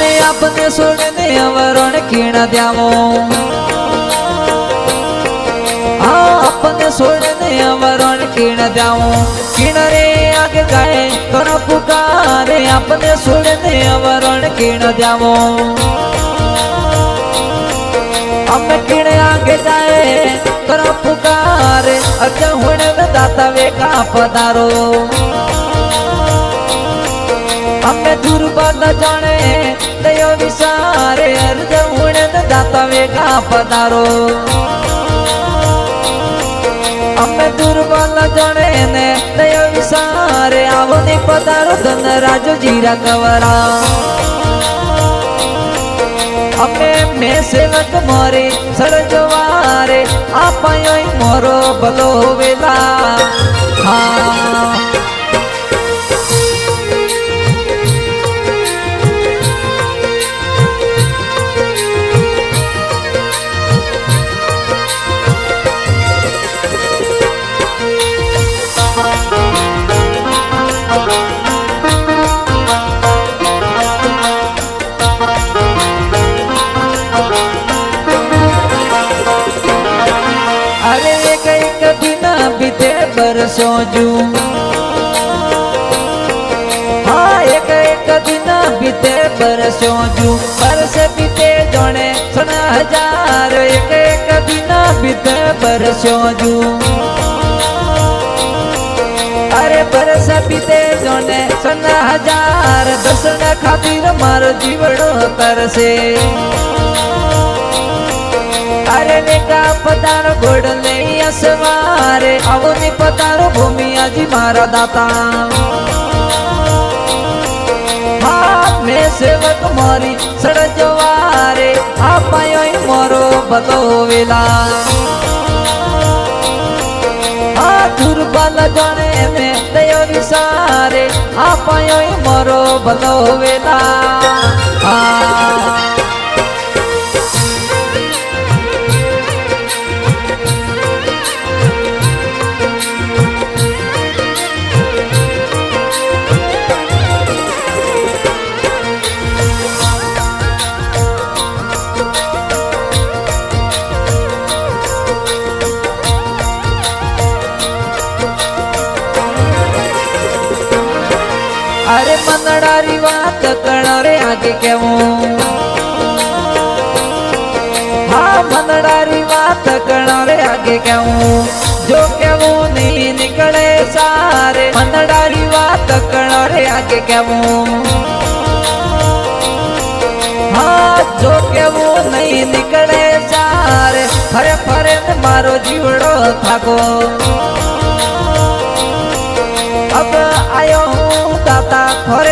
અને આપને છોડીને અવરણ કીણ દ્યાવો अपने छोड़ने अवरण किण जाऊं किण रे आगे जाए कर पुकारे अपने छोड़ने अवरण किण जाऊं हम किण आगे जाए कर पुकारे अर्ज होने दाता वे का पधारो हमें दुर्बल जाने दयो विसारे अर्ज होने दाता वे का पधारो અમે દુર્બલ જણે ને દય વિસારે આવો ને પધારો ધન રાજ જીરા કવરા અમે મેં સેવક મોરે સળજવારે આપાયો મોરો ભલો વેલા હા बरसों जू हाँ एक एक दिन बीते बरसों जू बरस बीते जोने सन हजार एक एक दिन बीते बरसों जू अरे बरस बीते जोने सन हजार दर्शन खातिर मारो जीवड़ो तरसे अरे निका पतारो गोड़ ले असवारे आवो नि पतारो भूमि आजी मारा दाता हाँ मैं सेवक मोरी सड़जवारे आपायो मोरो भलो वेला हाँ दुर्बल जाने में दयो विसारे आपायो मोरो भलो वेला हाँ अरे मनडारी बात करण रे आगे केवूं हाँ मनडारी बात करण रे आगे केवूं जो केवूं नहीं निकले सारे मनडारी बात करण रे आगे केवूं हाँ जो केवूं नहीं निकले सारे फरे फरे मारो जीवड़ो थाको अब आयो दाता खोरे